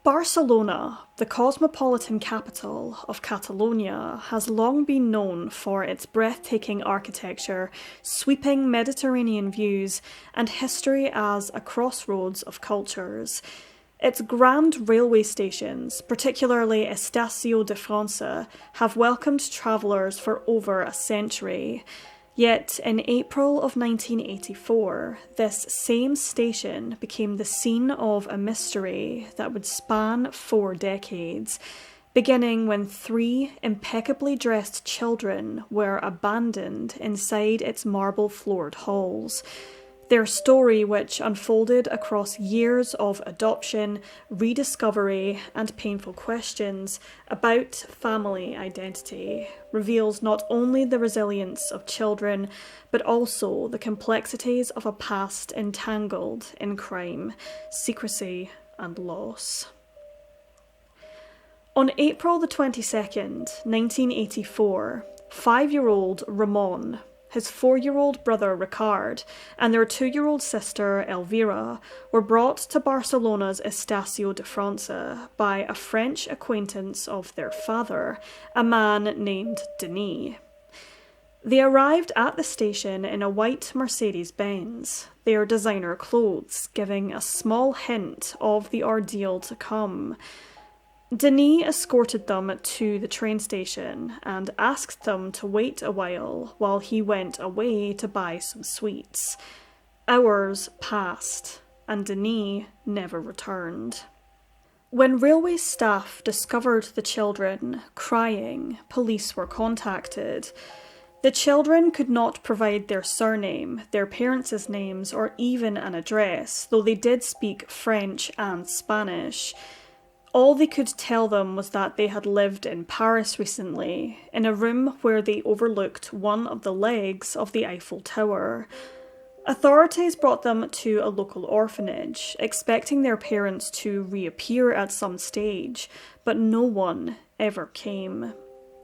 Barcelona, the cosmopolitan capital of Catalonia, has long been known for its breathtaking architecture, sweeping Mediterranean views, and history as a crossroads of cultures. Its grand railway stations, particularly Estació de França, have welcomed travellers for over a century. Yet, in April of 1984, this same station became the scene of a mystery that would span 4 decades, beginning when 3 impeccably dressed children were abandoned inside its marble-floored halls. Their story, which unfolded across years of adoption, rediscovery, and painful questions about family identity, reveals not only the resilience of children, but also the complexities of a past entangled in crime, secrecy, and loss. On April the 22nd, 1984, 5-year-old Ramon, his 4-year-old brother Ricard, and their 2-year-old sister Elvira were brought to Barcelona's Estació de França by a French acquaintance of their father, a man named Denis. They arrived at the station in a white Mercedes-Benz, their designer clothes giving a small hint of the ordeal to come. Denis escorted them to the train station and asked them to wait a while he went away to buy some sweets. Hours passed, and Denis never returned. When railway staff discovered the children crying, police were contacted. The children could not provide their surname, their parents' names, or even an address, though they did speak French and Spanish. All they could tell them was that they had lived in Paris recently, in a room where they overlooked one of the legs of the Eiffel Tower. Authorities brought them to a local orphanage, expecting their parents to reappear at some stage, but no one ever came.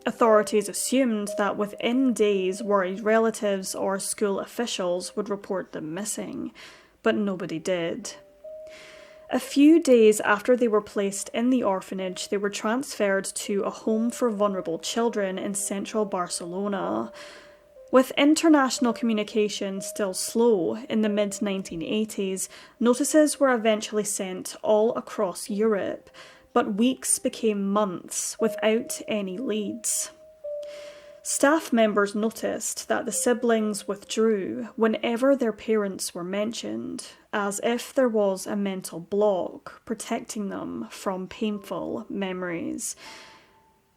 Authorities assumed that within days worried relatives or school officials would report them missing, but nobody did. A few days after they were placed in the orphanage, they were transferred to a home for vulnerable children in central Barcelona. With international communication still slow in the mid-1980s, notices were eventually sent all across Europe, but weeks became months without any leads. Staff members noticed that the siblings withdrew whenever their parents were mentioned, as if there was a mental block protecting them from painful memories.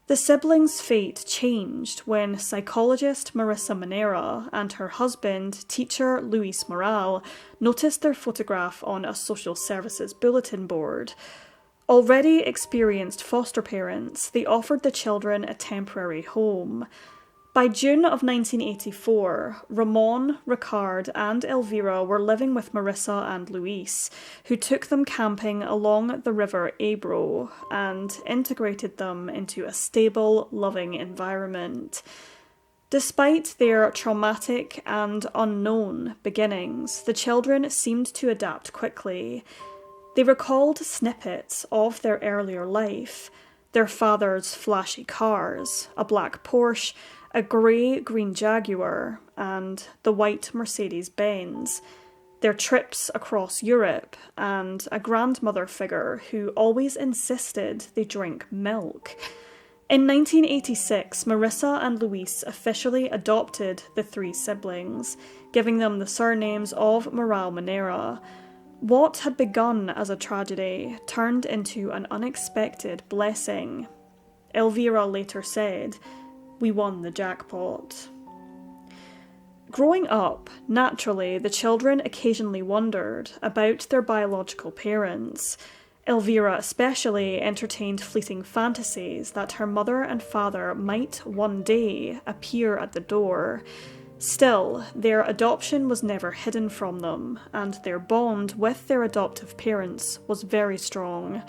The siblings' fate changed when psychologist Marissa Manera and her husband, teacher Luis Moral, noticed their photograph on a social services bulletin board. Already experienced foster parents, they offered the children a temporary home. By June of 1984, Ramon, Ricard, and Elvira were living with Marissa and Luis, who took them camping along the river Ebro and integrated them into a stable, loving environment. Despite their traumatic and unknown beginnings, the children seemed to adapt quickly. They recalled snippets of their earlier life, their father's flashy cars, a black Porsche, a grey-green Jaguar, and the white Mercedes-Benz, their trips across Europe, and a grandmother figure who always insisted they drink milk. In 1986, Marissa and Luis officially adopted the 3 siblings, giving them the surnames of Moral Manera. What had begun as a tragedy turned into an unexpected blessing. Elvira later said, "We won the jackpot." Growing up, naturally, the children occasionally wondered about their biological parents. Elvira especially entertained fleeting fantasies that her mother and father might one day appear at the door. Still, their adoption was never hidden from them, and their bond with their adoptive parents was very strong.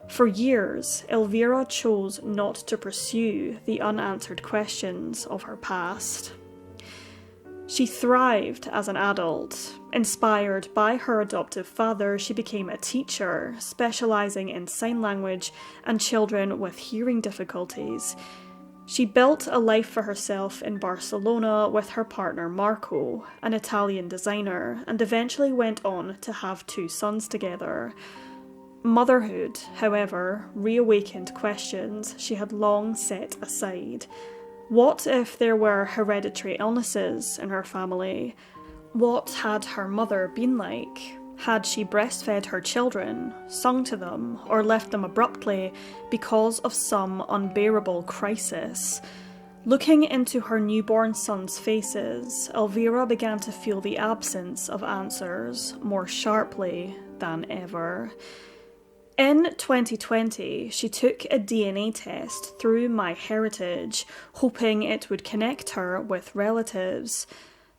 For years, Elvira chose not to pursue the unanswered questions of her past. She thrived as an adult. Inspired by her adoptive father, she became a teacher, specialising in sign language and children with hearing difficulties. She built a life for herself in Barcelona with her partner Marco, an Italian designer, and eventually went on to have 2 sons together. Motherhood, however, reawakened questions she had long set aside. What if there were hereditary illnesses in her family? What had her mother been like? Had she breastfed her children, sung to them, or left them abruptly because of some unbearable crisis? Looking into her newborn sons' faces, Elvira began to feel the absence of answers more sharply than ever. In 2020, she took a DNA test through MyHeritage, hoping it would connect her with relatives.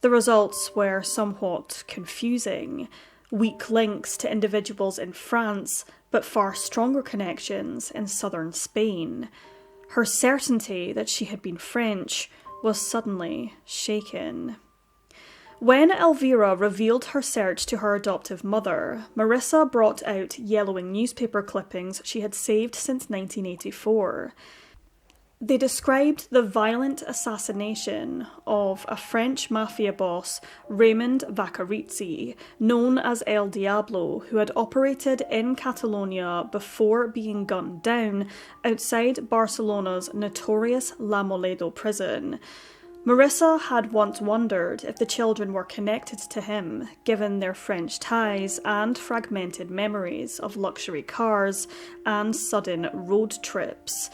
The results were somewhat confusing. Weak links to individuals in France, but far stronger connections in southern Spain. Her certainty that she had been French was suddenly shaken. When Elvira revealed her search to her adoptive mother, Marissa brought out yellowing newspaper clippings she had saved since 1984. They described the violent assassination of a French mafia boss, Raymond Vacarizzi, known as El Diablo, who had operated in Catalonia before being gunned down outside Barcelona's notorious La Moledo prison. Marissa had once wondered if the children were connected to him, given their French ties and fragmented memories of luxury cars and sudden road trips.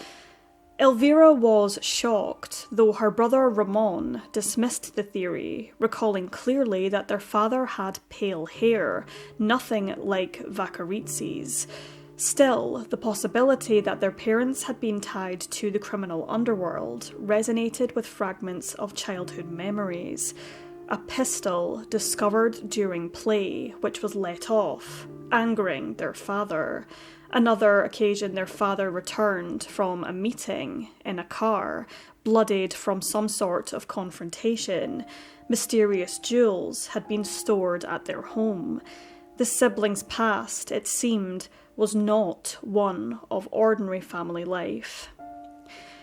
Elvira was shocked, though her brother Ramon dismissed the theory, recalling clearly that their father had pale hair, nothing like Vacarizzi's. Still, the possibility that their parents had been tied to the criminal underworld resonated with fragments of childhood memories. A pistol discovered during play, which was let off, angering their father. Another occasion their father returned from a meeting in a car, bloodied from some sort of confrontation. Mysterious jewels had been stored at their home. The siblings' past, it seemed, was not one of ordinary family life.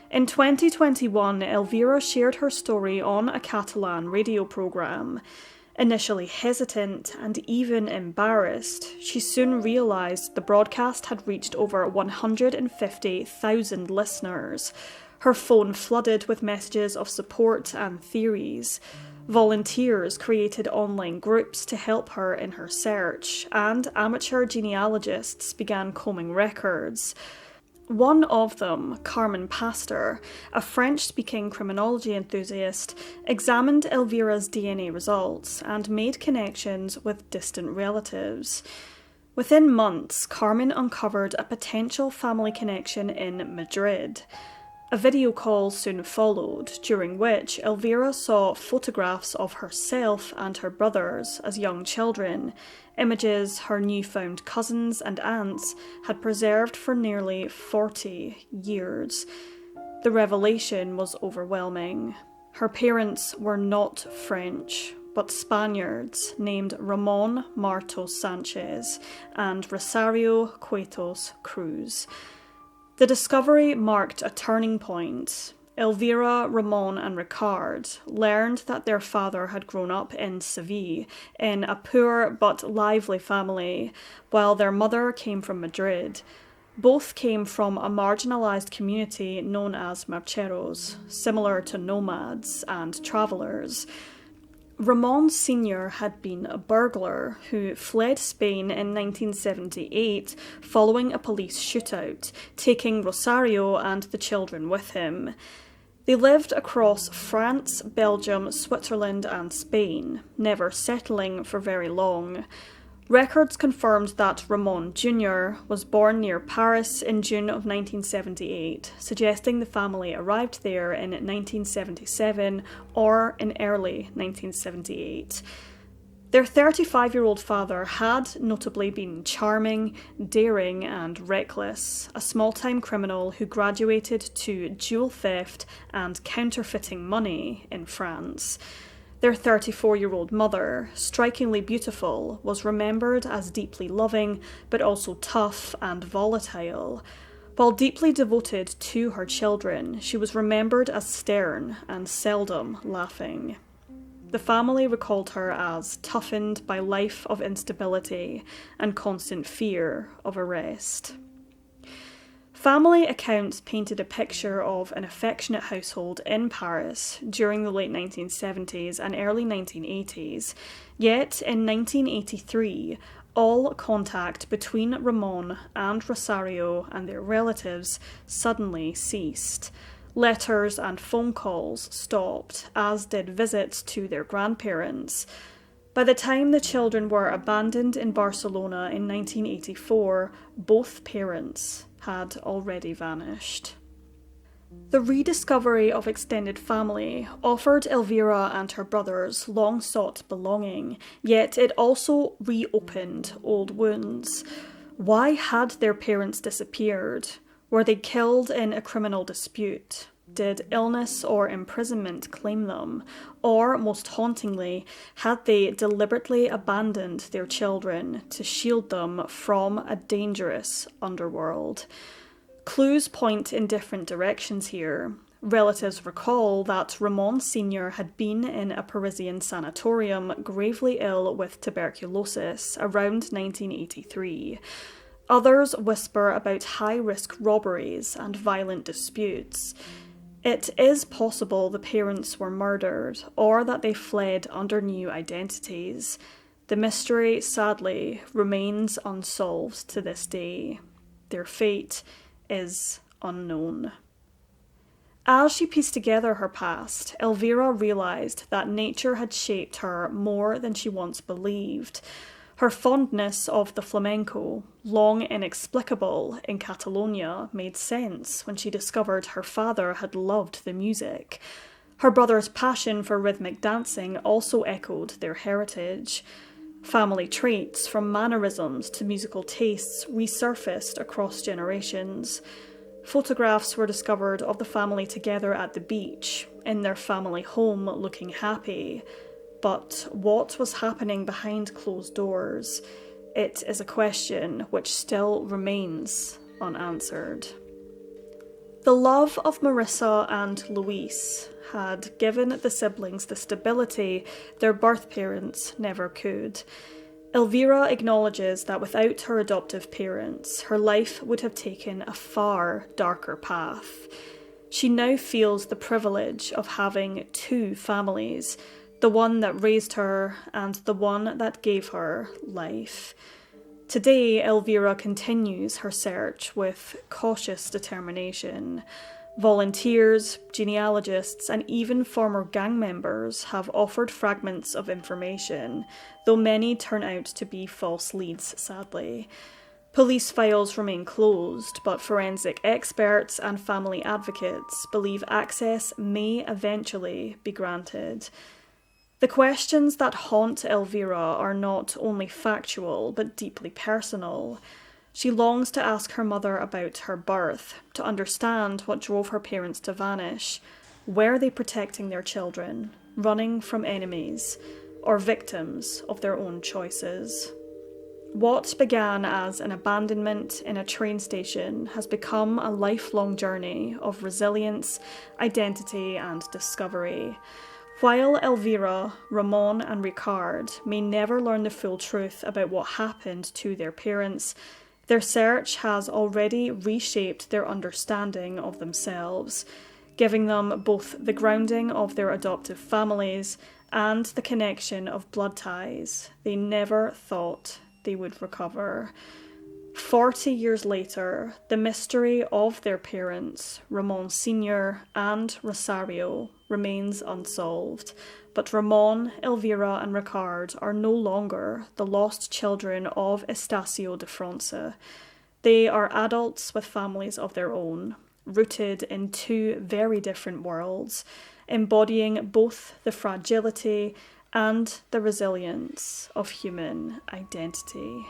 In 2021, Elvira shared her story on a Catalan radio programme. Initially hesitant and even embarrassed, she soon realised the broadcast had reached over 150,000 listeners. Her phone flooded with messages of support and theories. Volunteers created online groups to help her in her search, and amateur genealogists began combing records. One of them, Carmen Pastor, a French-speaking criminology enthusiast, examined Elvira's DNA results and made connections with distant relatives. Within months, Carmen uncovered a potential family connection in Madrid. A video call soon followed, during which Elvira saw photographs of herself and her brothers as young children, images her newfound cousins and aunts had preserved for nearly 40 years. The revelation was overwhelming. Her parents were not French, but Spaniards named Ramon Martos Sanchez and Rosario Cuetos Cruz. The discovery marked a turning point. Elvira, Ramon and Ricard learned that their father had grown up in Seville, in a poor but lively family, while their mother came from Madrid. Both came from a marginalised community known as marcheros, similar to nomads and travellers. Ramon Sr. had been a burglar who fled Spain in 1978 following a police shootout, taking Rosario and the children with him. They lived across France, Belgium, Switzerland and Spain, never settling for very long. Records confirmed that Ramon Jr. was born near Paris in June of 1978, suggesting the family arrived there in 1977 or in early 1978. Their 35-year-old father had notably been charming, daring and reckless, a small-time criminal who graduated to jewel theft and counterfeiting money in France. Their 34-year-old mother, strikingly beautiful, was remembered as deeply loving, but also tough and volatile. While deeply devoted to her children, she was remembered as stern and seldom laughing. The family recalled her as toughened by life of instability and constant fear of arrest. Family accounts painted a picture of an affectionate household in Paris during the late 1970s and early 1980s, yet in 1983, all contact between Ramon and Rosario and their relatives suddenly ceased. Letters and phone calls stopped, as did visits to their grandparents. By the time the children were abandoned in Barcelona in 1984, both parents had already vanished. The rediscovery of extended family offered Elvira and her brothers long-sought belonging, yet it also reopened old wounds. Why had their parents disappeared? Were they killed in a criminal dispute? Did illness or imprisonment claim them? Or, most hauntingly, had they deliberately abandoned their children to shield them from a dangerous underworld? Clues point in different directions here. Relatives recall that Ramon Sr. had been in a Parisian sanatorium gravely ill with tuberculosis around 1983. Others whisper about high-risk robberies and violent disputes. It is possible the parents were murdered, or that they fled under new identities. The mystery, sadly, remains unsolved to this day. Their fate is unknown. As she pieced together her past, Elvira realised that nature had shaped her more than she once believed. Her fondness of the flamenco, long inexplicable in Catalonia, made sense when she discovered her father had loved the music. Her brother's passion for rhythmic dancing also echoed their heritage. Family traits, from mannerisms to musical tastes, resurfaced across generations. Photographs were discovered of the family together at the beach, in their family home, looking happy. But what was happening behind closed doors? It is a question which still remains unanswered. The love of Marissa and Luis had given the siblings the stability their birth parents never could. Elvira acknowledges that without her adoptive parents, her life would have taken a far darker path. She now feels the privilege of having two families, the one that raised her and the one that gave her life. Today, Elvira continues her search with cautious determination. Volunteers, genealogists, and even former gang members have offered fragments of information, though many turn out to be false leads, sadly. Police files remain closed, but forensic experts and family advocates believe access may eventually be granted. The questions that haunt Elvira are not only factual, but deeply personal. She longs to ask her mother about her birth, to understand what drove her parents to vanish. Were they protecting their children, running from enemies, or victims of their own choices? What began as an abandonment in a train station has become a lifelong journey of resilience, identity, and discovery. While Elvira, Ramon, and Ricard may never learn the full truth about what happened to their parents, their search has already reshaped their understanding of themselves, giving them both the grounding of their adoptive families and the connection of blood ties they never thought they would recover. 40 years later, the mystery of their parents, Ramon Sr. and Rosario, remains unsolved, but Ramon, Elvira, and Ricard are no longer the lost children of Estacio de France. They are adults with families of their own, rooted in two very different worlds, embodying both the fragility and the resilience of human identity.